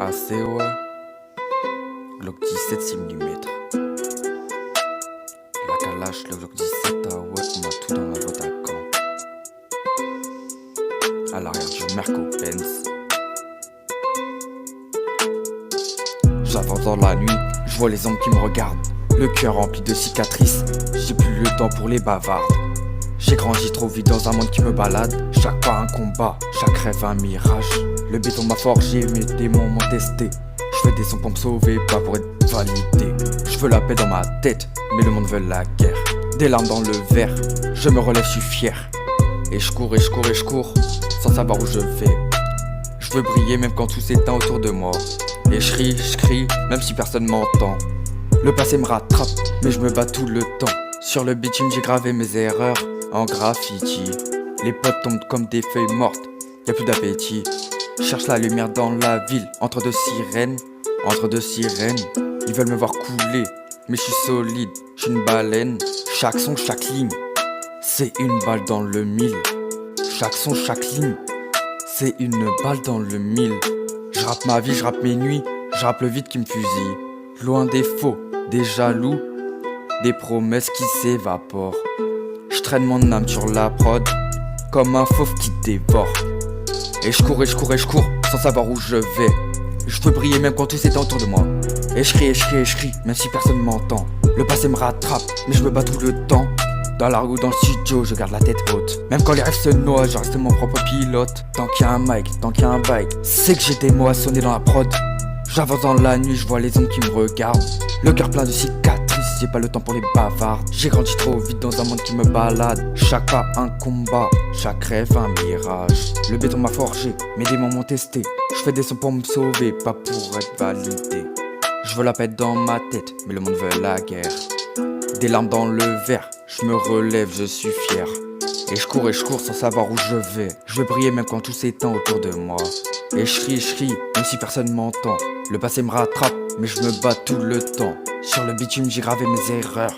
Assez ouais. Glock 17 6 mm. La calache, le Glock 17 ah ouais, on a tout dans la boîte à camp. À l'arrière du Merco-Benz. J'avance dans la nuit, je vois les hommes qui me regardent. Le cœur rempli de cicatrices, j'ai plus le temps pour les bavardes. J'ai grandi trop vite dans un monde qui me balade. Chaque pas un combat, chaque rêve un mirage. Le béton m'a forgé, mes démons m'ont testé. Je fais des sons pour me sauver, pas pour être validé. Je veux la paix dans ma tête, mais le monde veut la guerre. Des larmes dans le verre, je me relève, je suis fier. Et je cours et je cours et je cours, sans savoir où je vais. Je veux briller même quand tout s'éteint autour de moi. Et je crie, même si personne m'entend. Le passé me rattrape, mais je me bats tout le temps. Sur le bitume j'ai gravé mes erreurs en graffiti. Les potes tombent comme des feuilles mortes, y'a plus d'appétit. Cherche la lumière dans la ville, entre deux sirènes. Ils veulent me voir couler, mais je suis solide, je suis une baleine. Chaque son, chaque ligne, c'est une balle dans le mille. Chaque son, chaque ligne, c'est une balle dans le mille. Je rappe ma vie, je rappe mes nuits, je rappe le vide qui me fusille. Loin des faux, des jaloux, des promesses qui s'évaporent. Je traîne mon âme sur la prod, comme un fauve qui dévore. Et je cours et je cours et je cours, sans savoir où je vais. Je veux briller même quand tout s'éteint autour de moi. Et je crie et je crie et je crie, même si personne m'entend. Le passé me rattrape, mais je me bats tout le temps. Dans la rue ou dans le studio, je garde la tête haute. Même quand les rêves se noient, je reste mon propre pilote. Tant qu'il y a un mic, tant qu'il y a un bike, c'est que j'ai des mots à sonner dans la prod. J'avance dans la nuit, je vois les hommes qui me regardent. Le cœur plein de cicatrices, j'ai pas le temps pour les bavardes. J'ai grandi trop vite dans un monde qui me balade. Chaque pas un combat, chaque rêve un mirage. Le béton m'a forgé, mes démons m'ont testé. Je fais des sons pour me sauver, pas pour être validé. Je veux la paix dans ma tête, mais le monde veut la guerre. Des larmes dans le verre, je me relève, je suis fier. Et je cours sans savoir où je vais. Je veux briller même quand tout s'éteint autour de moi. Et je crie, même si personne m'entend. Le passé me rattrape, mais je me bats tout le temps. Sur le bitume j'ai gravé mes erreurs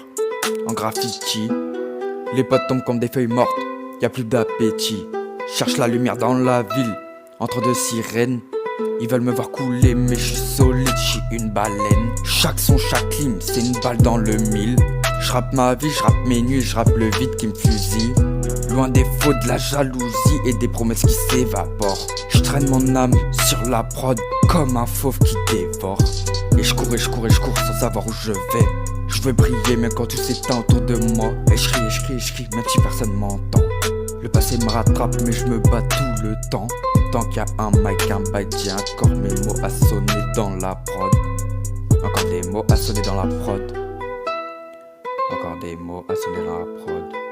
en graffiti. Les potes tombent comme des feuilles mortes, y'a plus d'appétit. Cherche la lumière dans la ville, entre deux sirènes. Ils veulent me voir couler, mais je suis solide, je suis une baleine. Chaque son, chaque ligne, c'est une balle dans le mille. Je rappe ma vie, je rappe mes nuits, je rappe le vide qui me fusille. Loin des faux, de la jalousie et des promesses qui s'évaporent. Je traîne mon âme sur la prod comme un fauve qui dévore. Et je cours sans savoir où je vais. Je veux briller même quand tout s'éteint autour de moi. Et je crie, même si personne m'entend. Le passé me rattrape mais je me bats tout le temps. Tant qu'il y a un mic, un bite, j'ai encore mes mots à sonner dans la prod. Encore des mots à sonner dans la prod. Encore des mots à sonner dans la prod.